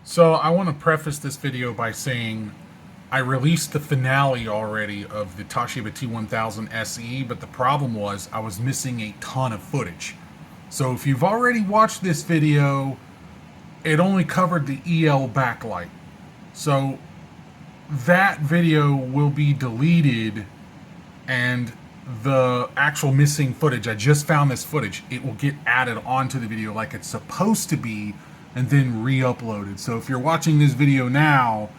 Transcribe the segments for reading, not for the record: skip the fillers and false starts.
So I want to preface this video by saying I released the finale already of the Toshiba T1000se, but the problem was I was missing a ton of footage. So if you've already watched this video, it only covered the EL backlight. So that video will be deleted, and the actual missing footage, I just found this footage, it will get added onto the video like it's supposed to be and then re-uploaded. So if you're watching this video now,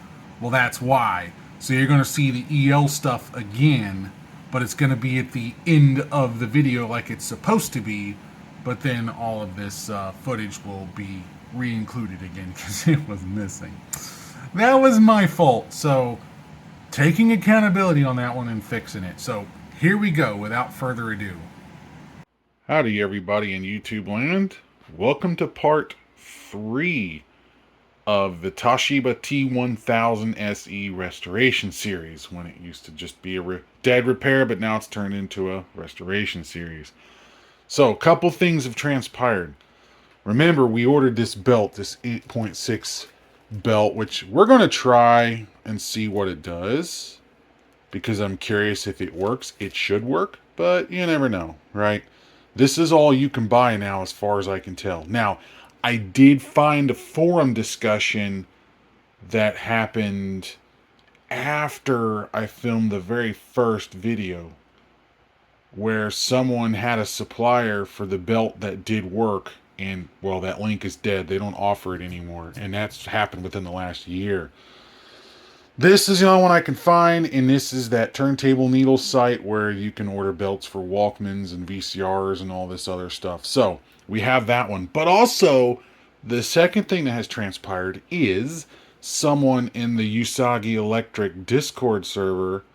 well, that's why. So you're going to see the EL stuff again, but it's going to be at the end of the video like it's supposed to be, but then all of this footage will be re-included again because it was missing. That was my fault. So taking accountability on that one and fixing it. So here we go without further ado. Howdy, everybody in YouTube land. Welcome to part 3 of the Toshiba T1000se restoration series, when it used to just be a dead repair, but now it's turned into a restoration series. So, a couple things have transpired. Remember, we ordered this belt, this 8.6 belt, which we're going to try and see what it does, because I'm curious if it works. It should work, but you never know, right? This is all you can buy now, as far as I can tell. Now, I did find a forum discussion that happened after I filmed the very first video, where someone had a supplier for the belt that did work, and, well, that link is dead. They don't offer it anymore, and that's happened within the last year. This is the only one I can find, and this is that Turntable Needle site where you can order belts for Walkmans and VCRs and all this other stuff. So, we have that one. But also, the second thing that has transpired is someone in the Usagi Electric Discord server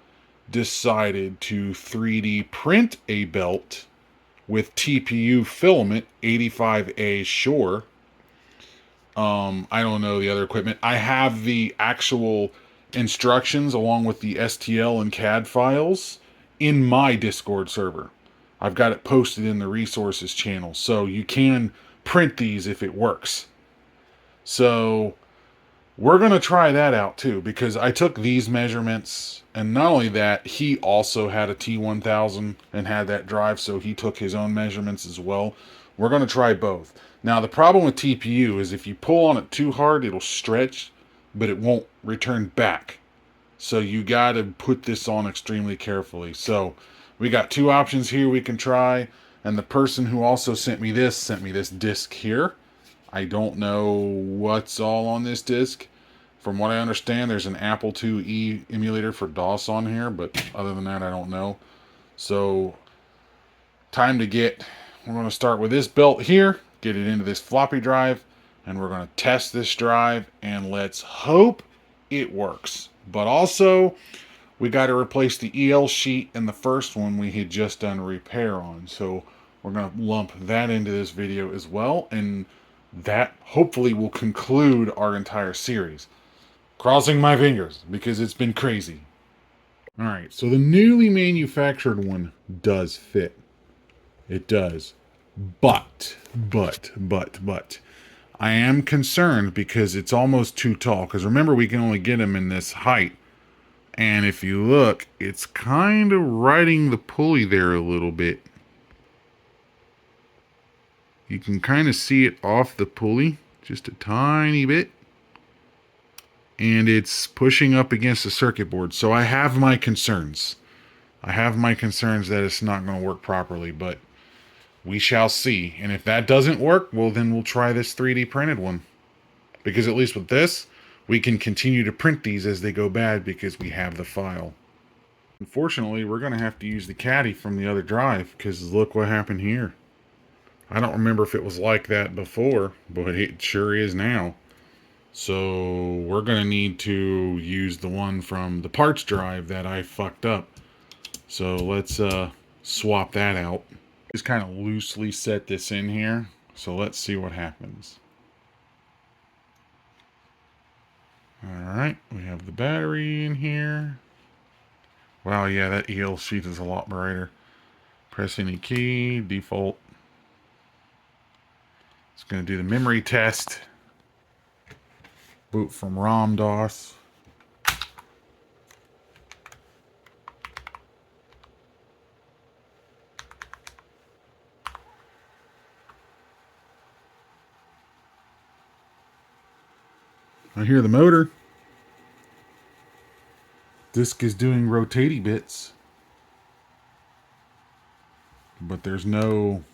decided to 3D print a belt with TPU filament, 85A Shore. I don't know the other equipment. I have the actual instructions along with the STL and CAD files in my Discord server. I've got it posted in the resources channel, so you can print these if it works. So we're going to try that out too, because I took these measurements, and not only that, he also had a T1000 and had that drive, so he took his own measurements as well. We're going to try both. Now, the problem with TPU is if you pull on it too hard, it'll stretch, but it won't return back. So you got to put this on extremely carefully. So we got two options here we can try, and the person who also sent me this disc here. I don't know what's all on this disc. From what I understand, there's an Apple IIe emulator for DOS on here, but other than that, I don't know. So, we're going to start with this belt here, get it into this floppy drive, and we're going to test this drive, and let's hope it works. But also, we got to replace the EL sheet in the first one we had just done a repair on. So, we're going to lump that into this video as well, and that hopefully will conclude our entire series. Crossing my fingers, because it's been crazy. Alright, so the newly manufactured one does fit. It does. But, I am concerned because it's almost too tall. Because remember, we can only get them in this height. And if you look, it's kind of riding the pulley there a little bit. You can kind of see it off the pulley, just a tiny bit. And it's pushing up against the circuit board. So I have my concerns. I have my concerns that it's not going to work properly, but we shall see. And if that doesn't work, well, then we'll try this 3D printed one. Because at least with this, we can continue to print these as they go bad because we have the file. Unfortunately, we're going to have to use the caddy from the other drive, because look what happened here. I don't remember if it was like that before, but it sure is now. So we're going to need to use the one from the parts drive that I fucked up. So let's swap that out. Just kind of loosely set this in here. So let's see what happens. Alright, we have the battery in here. Wow, yeah, that EL sheet is a lot brighter. Press any key, default. It's going to do the memory test. Boot from ROM DOS. I hear the motor. Disk is doing rotatey bits. But there's no...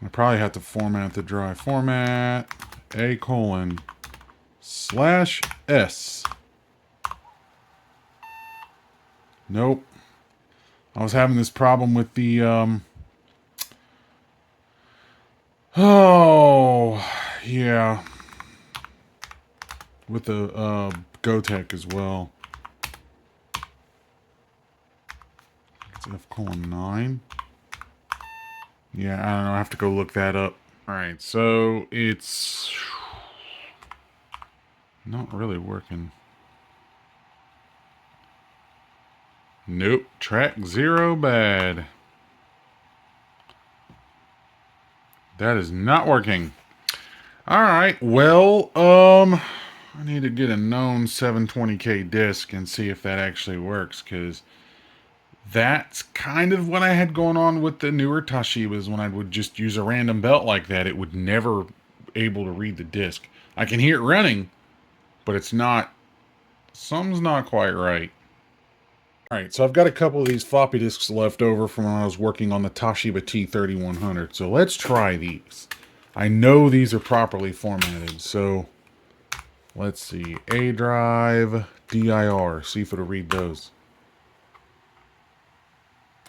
I probably have to format the drive. Format A:/S. Nope. I was having this problem with the, oh, yeah. With the, Gotek as well. It's F:9. Yeah, I don't know. I have to go look that up. Alright, so it's not really working. Nope. Track 0 bad. That is not working. Alright, well, I need to get a known 720K disc and see if that actually works, because that's kind of what I had going on with the newer Toshibas. When I would just use a random belt like that, it would never able to read the disc. I can hear it running, but it's not, something's not quite right. Alright, so I've got a couple of these floppy disks left over from when I was working on the Toshiba T3100. So let's try these. I know these are properly formatted, so let's see. A drive, DIR, see if it'll read those.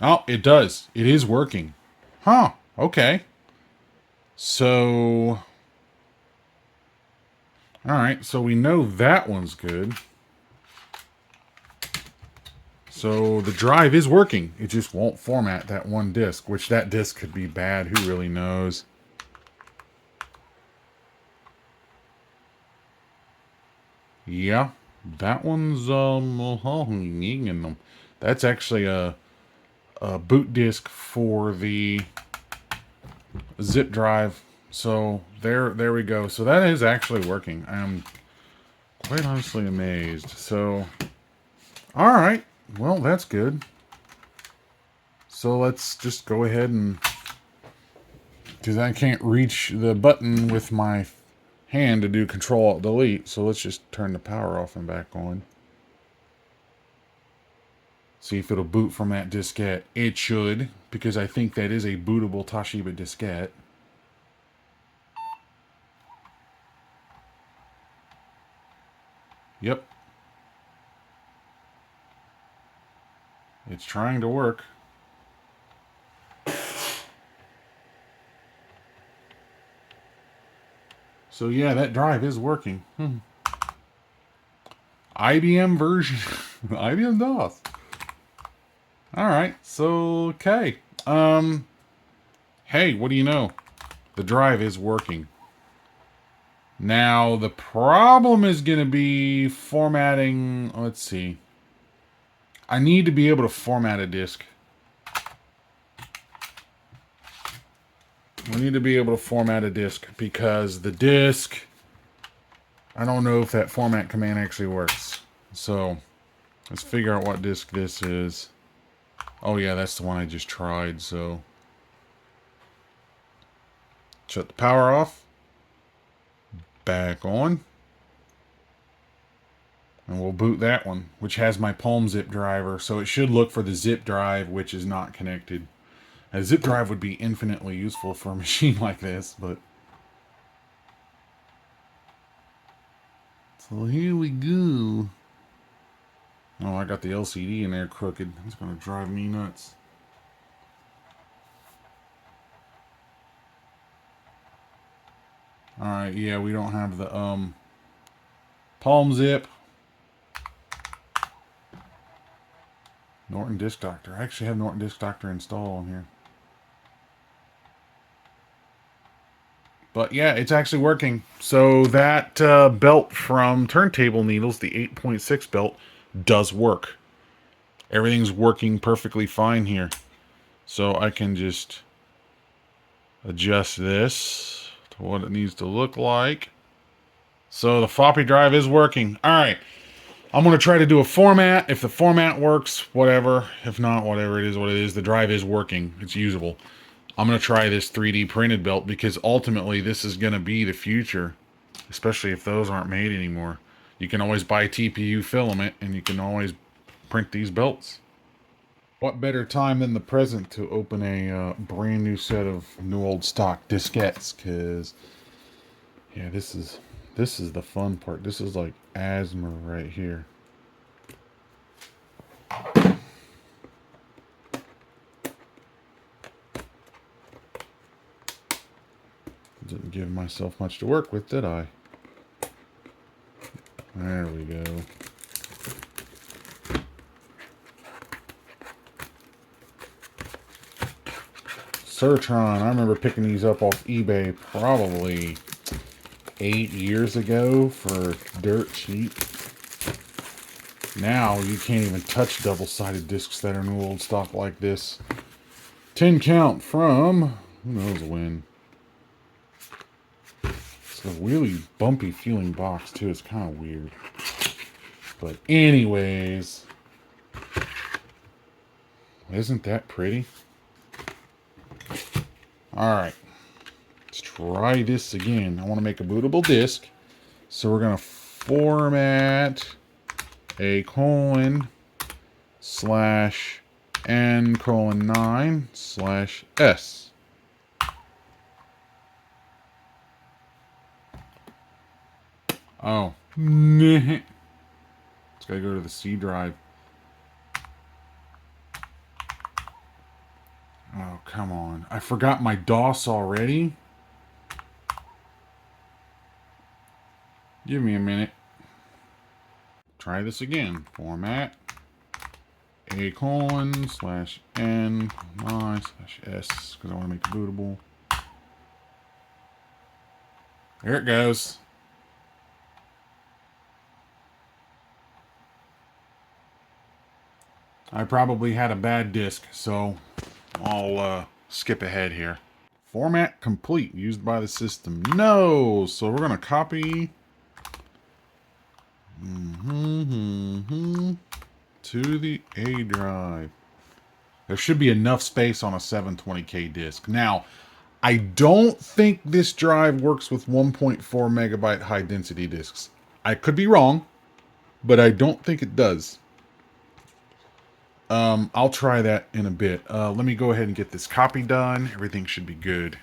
Oh, it does. It is working. Huh, okay. So, alright, so we know that one's good. So the drive is working. It just won't format that one disk, which that disk could be bad. Who really knows? Yeah, that one's that's actually a boot disk for the zip drive. So there we go. So that is actually working. I'm quite honestly amazed. So, all right. Well, that's good. So let's just go ahead and, because I can't reach the button with my hand to do Control-Alt-Delete, so let's just turn the power off and back on. See if it'll boot from that diskette. It should, because I think that is a bootable Toshiba diskette. Yep. It's trying to work. So yeah, that drive is working. IBM version. IBM DOS. Alright, so okay. Hey, what do you know? The drive is working. Now, the problem is going to be formatting. Let's see. I need to be able to format a disk. We need to be able to format a disk because the disk, I don't know if that format command actually works. So, let's figure out what disk this is. Oh yeah, that's the one I just tried, so. Shut the power off. Back on. And we'll boot that one, which has my Palm zip driver. So it should look for the zip drive, which is not connected. A zip drive would be infinitely useful for a machine like this, but... So here we go. Oh, I got the LCD in there crooked. It's going to drive me nuts. Alright, yeah, we don't have the, Palm zip. Norton Disk Doctor. I actually have Norton Disk Doctor installed on here. But yeah, it's actually working. So that belt from Turntable Needles, the 8.6 belt, does work. Everything's working perfectly fine here. So I can just adjust this to what it needs to look like. So the floppy drive is working. All right. I'm going to try to do a format. If the format works, whatever. If not, whatever it is, what it is. The drive is working. It's usable. I'm going to try this 3D printed belt because ultimately this is going to be the future. Especially if those aren't made anymore. You can always buy TPU filament and you can always print these belts. What better time than the present to open a brand new set of new old stock diskettes? Because, yeah, this is the fun part. This is like asthma right here. Didn't give myself much to work with, did I? There we go. Surtron, I remember picking these up off eBay probably 8 years ago for dirt cheap. Now you can't even touch double-sided discs that are new old stock like this. 10 count from who knows when. It's a really bumpy feeling box too. It's kind of weird. But anyways, isn't that pretty? Alright, let's try this again. I want to make a bootable disk. So we're going to format a:/n:9/s. Oh, it's got to go to the C drive. Oh, come on. I forgot my DOS already. Give me a minute. Try this again. Format a:/n:9/s because I want to make it bootable. There it goes. I probably had a bad disk, so I'll skip ahead here. Format complete. Used by the system. No! So we're going to copy to the A drive. There should be enough space on a 720K disk. Now, I don't think this drive works with 1.4 megabyte high density disks. I could be wrong, but I don't think it does. I'll try that in a bit. Let me go ahead and get this copy done. Everything should be good.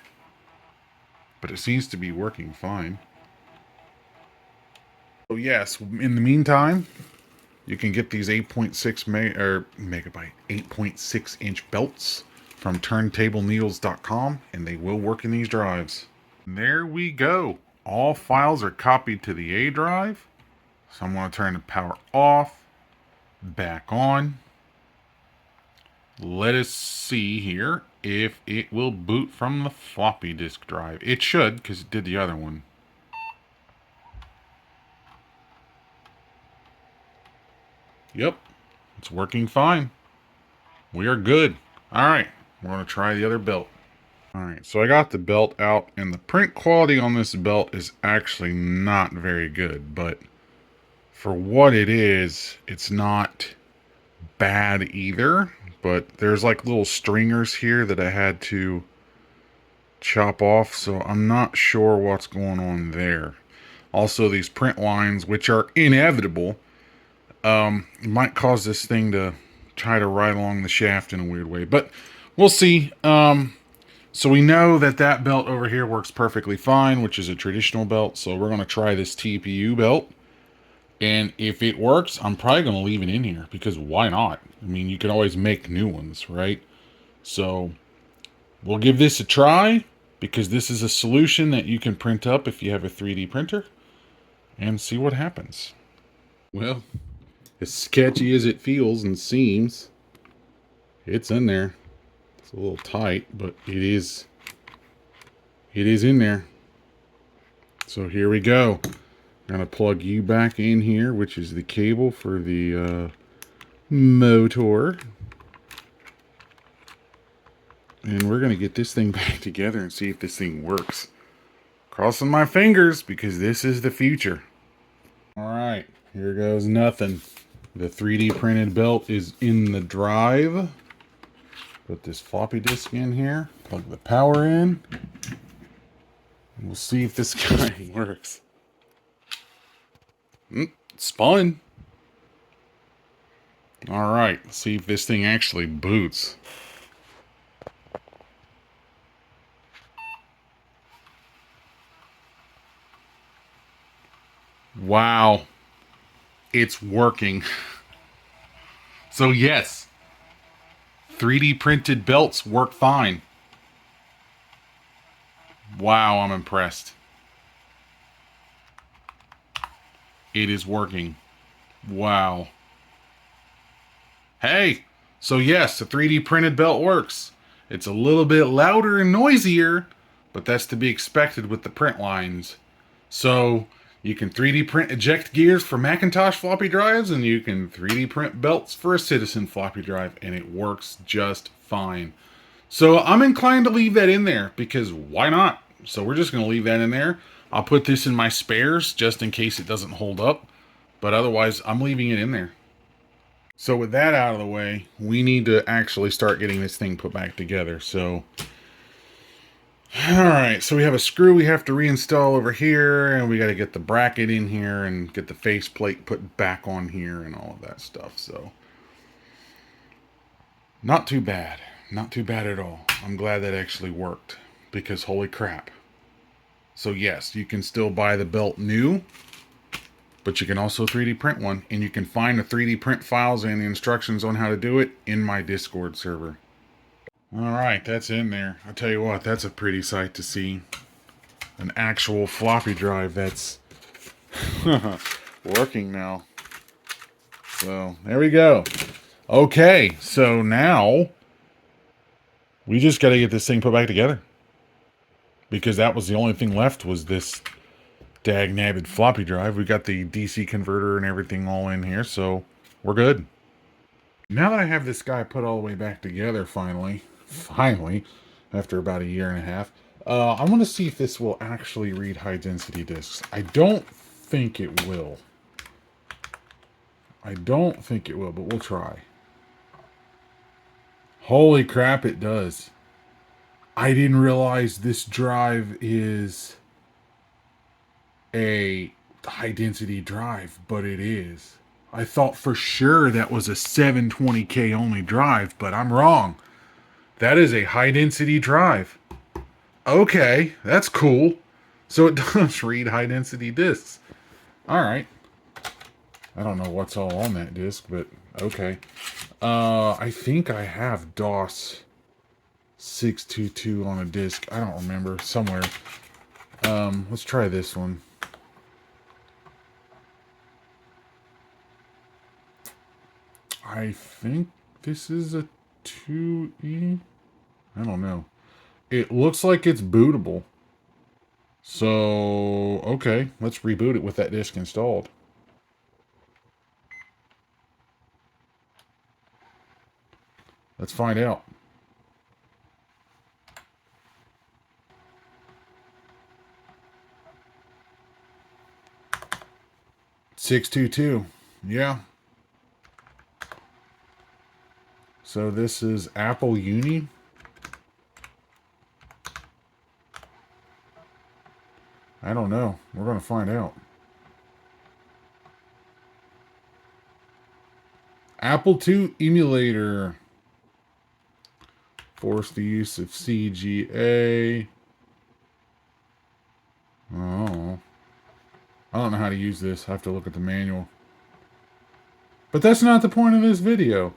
But it seems to be working fine. So yes, in the meantime, you can get these 8.6 megabyte, 8.6 inch belts from turntableneedles.com, and they will work in these drives. There we go. All files are copied to the A drive. So I'm going to turn the power off, back on. Let us see here if it will boot from the floppy disk drive. It should, because it did the other one. Yep, it's working fine. We are good. Alright, we're going to try the other belt. Alright, so I got the belt out, and the print quality on this belt is actually not very good, but for what it is, it's not bad either. But there's like little stringers here that I had to chop off, so I'm not sure what's going on there. Also, these print lines, which are inevitable, might cause this thing to try to ride along the shaft in a weird way, but we'll see. So we know that that belt over here works perfectly fine, which is a traditional belt, so we're going to try this TPU belt. And if it works, I'm probably going to leave it in here, because why not? I mean, you can always make new ones, right? So we'll give this a try, because this is a solution that you can print up if you have a 3D printer, and see what happens. Well, as sketchy as it feels and seems, it's in there. It's a little tight, but it is in there. So here we go. I'm going to plug you back in here, which is the cable for the motor. And we're going to get this thing back together and see if this thing works. Crossing my fingers because this is the future. All right, here goes nothing. The 3D printed belt is in the drive. Put this floppy disk in here. Plug the power in. And we'll see if this guy works. Spun. All right, let's see if this thing actually boots. Wow. It's working. So yes, 3D printed belts work fine. Wow, I'm impressed. It is working. Wow. Hey, so yes, the 3D printed belt works. It's a little bit louder and noisier, but that's to be expected with the print lines. So you can 3D print eject gears for Macintosh floppy drives, and you can 3D print belts for a Citizen floppy drive, and it works just fine. So I'm inclined to leave that in there, because why not? So we're just going to leave that in there. I'll put this in my spares just in case it doesn't hold up, but otherwise I'm leaving it in there. So with that out of the way, we need to actually start getting this thing put back together. So, all right, so we have a screw we have to reinstall over here, and we got to get the bracket in here and get the faceplate put back on here and all of that stuff. So, not too bad. Not too bad at all. I'm glad that actually worked, because holy crap. So yes, you can still buy the belt new, but you can also 3D print one, and you can find the 3D print files and the instructions on how to do it in my Discord server. Alright, that's in there. I'll tell you what, that's a pretty sight to see. An actual floppy drive that's working now. So, there we go. Okay, so now we just got to get this thing put back together. Because that was the only thing left, was this dag-nabbed floppy drive. We got the DC converter and everything all in here, so we're good. Now that I have this guy put all the way back together, finally, after about a year and a half, I want to see if this will actually read high-density discs. I don't think it will. But we'll try. Holy crap, it does. I didn't realize this drive is a high-density drive, but it is. I thought for sure that was a 720K only drive, but I'm wrong. That is a high-density drive. Okay, that's cool. So it does read high-density discs. Alright. I don't know what's all on that disc, but okay. I think I have DOS 622 on a disc. I don't remember. Somewhere. Let's try this one. I think this is a 2E. I don't know. It looks like it's bootable. So, okay. Let's reboot it with that disk installed. Let's find out. .622. Yeah. So this is Apple Uni. I don't know. We're going to find out. Apple II emulator. Force the use of CGA. Oh. I don't know how to use this. I have to look at the manual. But that's not the point of this video.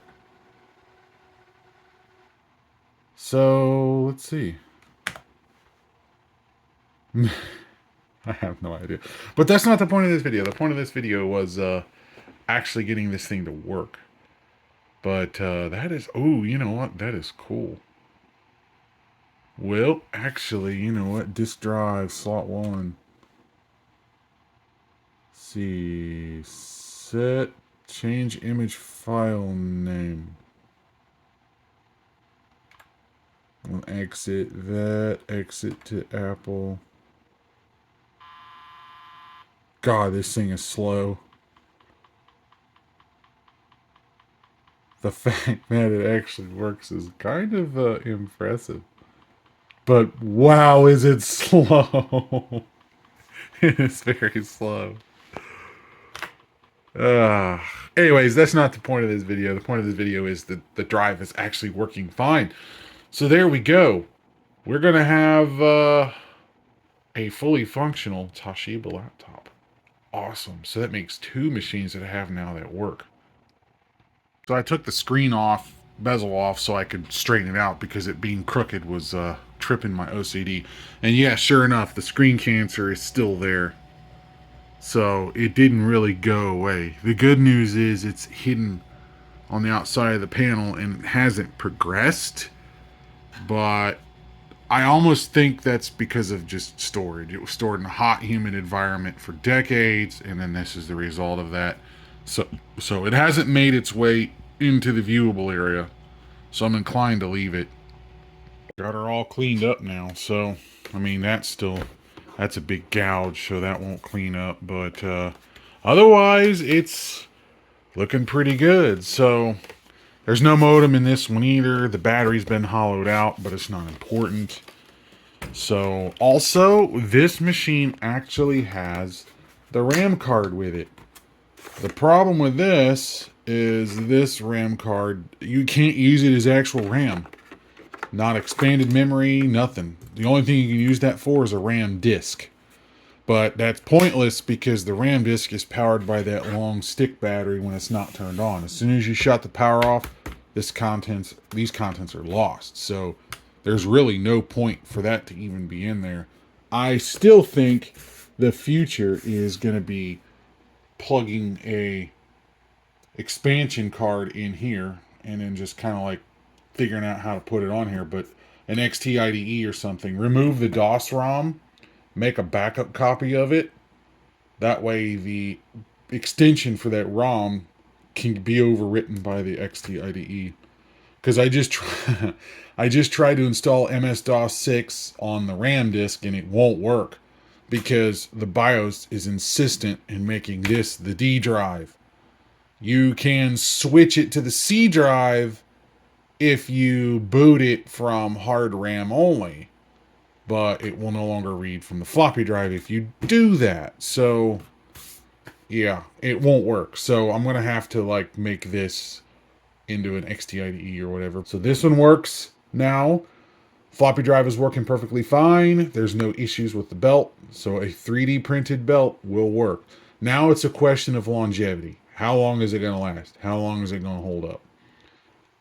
So, let's see. I have no idea. But that's not the point of this video. The point of this video was actually getting this thing to work. But that is... Oh, you know what? That is cool. Well, actually, you know what? Disk drive, slot 1. Let's see. Set. Change image file name. We'll exit that. Exit to Apple. God, this thing is slow. The fact that it actually works is kind of impressive. But wow, is it slow? It is very slow. Uh, Anyways, that's not the point of this video. The point of this video is that the drive is actually working fine. So there we go. We're going to have a fully functional Toshiba laptop. Awesome. So that makes two machines that I have now that work. So I took the screen off, bezel off, so I could straighten it out because it being crooked was tripping my OCD. And yeah, sure enough, the screen cancer is still there. So it didn't really go away. The good news is it's hidden on the outside of the panel and hasn't progressed. But I almost think that's because of just storage. It was stored in a hot, humid environment for decades, and then this is the result of that. So it hasn't made its way into the viewable area. So I'm inclined to leave it. Got her all cleaned up now. So, I mean, that's a big gouge, so that won't clean up. But otherwise, it's looking pretty good. So there's no modem in this one either. The battery's been hollowed out, but it's not important. So also, this machine actually has the RAM card with it. The problem with this is this RAM card, you can't use it as actual RAM. Not expanded memory, nothing. The only thing you can use that for is a RAM disk. But that's pointless because the RAM disk is powered by that long stick battery when it's not turned on. As soon as you shut the power off, these contents are lost. So there's really no point for that to even be in there. I still think the future is going to be plugging a expansion card in here and then just kind of like figuring out how to put it on here. But an XT IDE or something, remove the DOS ROM, make a backup copy of it. That way the extension for that ROM can be overwritten by the XT IDE. Because I just tried to install MS-DOS 6 on the RAM disk and it won't work because the BIOS is insistent in making this the D drive. You can switch it to the C drive if you boot it from hard RAM only, but it will no longer read from the floppy drive if you do that. So yeah, it won't work. So I'm gonna have to like make this into an XTIDE or whatever. So this one works now. Floppy drive is working perfectly fine. There's no issues with the belt. So a 3D printed belt will work. Now it's a question of longevity. How long is it going to last? How long is it going to hold up?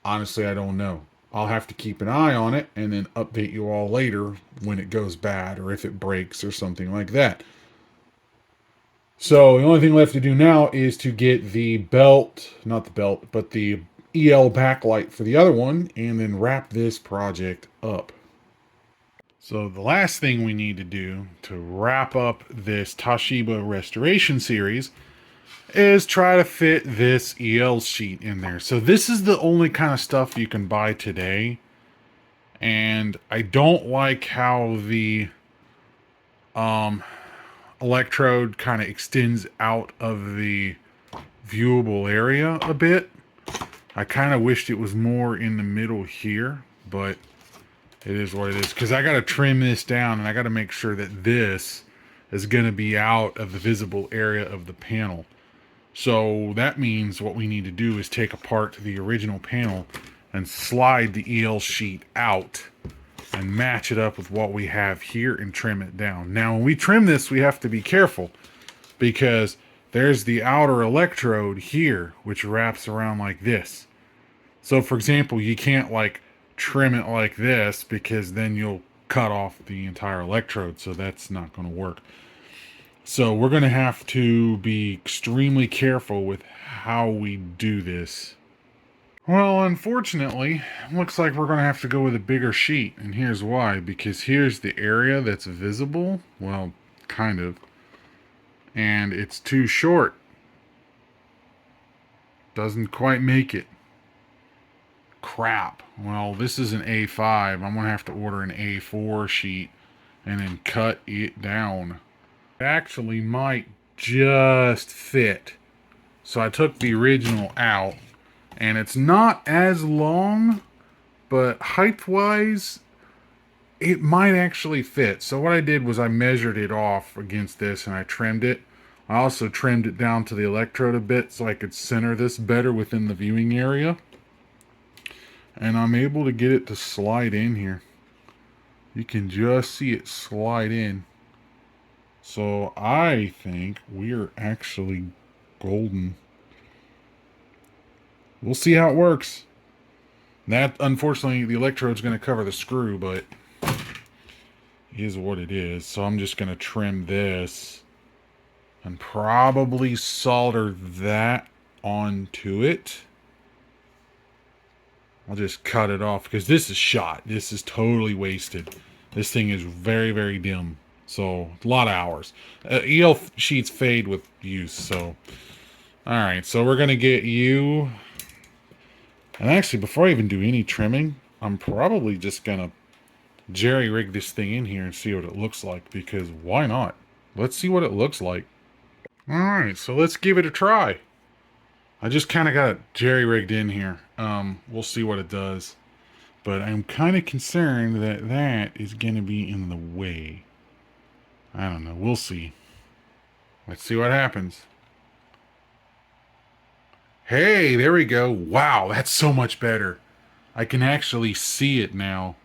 Honestly, I don't know. I'll have to keep an eye on it and then update you all later when it goes bad or if it breaks or something like that. So the only thing left to do now is to get the belt, not the belt, but the EL backlight for the other one and then wrap this project up. So the last thing we need to do to wrap up this Toshiba restoration series is try to fit this EL sheet in there. So this is the only kind of stuff you can buy today. And I don't like how the electrode kind of extends out of the viewable area a bit. I kind of wished it was more in the middle here, but it is what it is. Because I got to trim this down and I got to make sure that this is going to be out of the visible area of the panel. So that means what we need to do is take apart the original panel and slide the EL sheet out and match it up with what we have here and trim it down. Now, when we trim this, we have to be careful because there's the outer electrode here, which wraps around like this. So, for example, you can't like trim it like this because then you'll cut off the entire electrode. So that's not going to work. So we're going to have to be extremely careful with how we do this. Well, unfortunately, looks like we're going to have to go with a bigger sheet. And here's why. Because here's the area that's visible. Well, kind of. And it's too short. Doesn't quite make it. Crap. Well, this is an A5. I'm going to have to order an A4 sheet and then cut it down. Actually might just fit. So I took the original out, and it's not as long, but height-wise, it might actually fit. So what I did was I measured it off against this and I trimmed it. I also trimmed it down to the electrode a bit so I could center this better within the viewing area. And I'm able to get it to slide in here. You can just see it slide in. So I think we're actually golden. We'll see how it works. That, unfortunately, the electrode's going to cover the screw, but is what it is. So I'm just going to trim this and probably solder that onto it. I'll just cut it off because this is shot. This is totally wasted. This thing is very, very dim. So, a lot of hours. EL sheets fade with use, so. Alright, so we're going to get you. And actually, before I even do any trimming, I'm probably just going to jerry-rig this thing in here and see what it looks like, because why not? Let's see what it looks like. Alright, so let's give it a try. I just kind of got it jerry-rigged in here. We'll see what it does. But I'm kind of concerned that that is going to be in the way. I don't know. We'll see. Let's see what happens. Hey, there we go. Wow, that's so much better. I can actually see it now.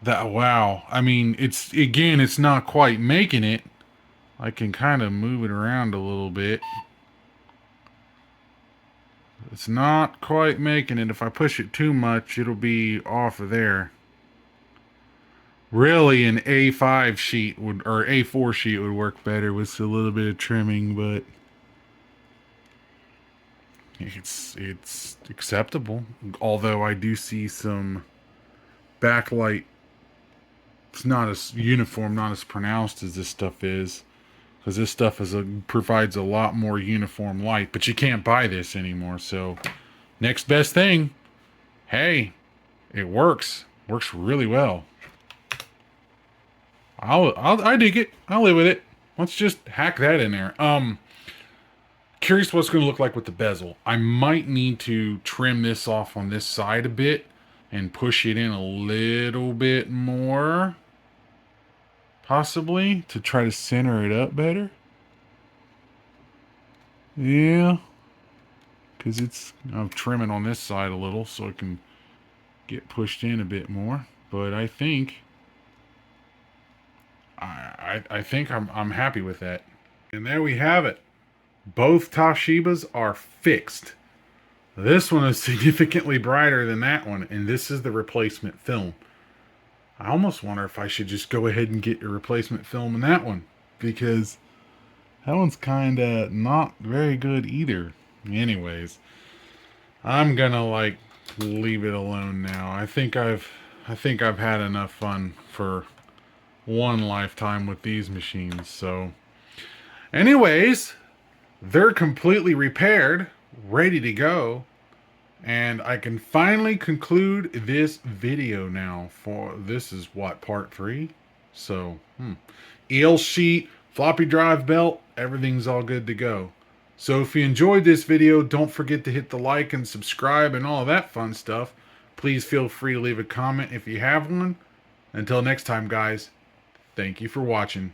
Wow. I mean, it's not quite making it. I can kind of move it around a little bit. It's not quite making it. If I push it too much, it'll be off of there. Really, an A5 sheet would, or A4 sheet would work better with a little bit of trimming, but it's acceptable. Although I do see some backlight. It's not as uniform, not as pronounced as this stuff is, because this stuff provides a lot more uniform light. But you can't buy this anymore. So, next best thing. Hey, it works. Works really well. I dig it. I'll live with it. Let's just hack that in there. Curious what it's going to look like with the bezel. I might need to trim this off on this side a bit and push it in a little bit more, possibly, to try to center it up better. Yeah, because I'm trimming on this side a little so it can get pushed in a bit more. But I think I'm happy with that. And there we have it. Both Toshibas are fixed. This one is significantly brighter than that one, and this is the replacement film. I almost wonder if I should just go ahead and get a replacement film in that one, because that one's kind of not very good either. Anyways, I'm gonna leave it alone now. I think I've had enough fun for one lifetime with these machines. So anyways, they're completely repaired, ready to go, and I can finally conclude this video now. For this is what, part 3? So EL sheet, floppy drive belt, everything's all good to go. So if you enjoyed this video, don't forget to hit the like and subscribe and all of that fun stuff. Please feel free to leave a comment if you have one. Until next time, guys, thank you for watching.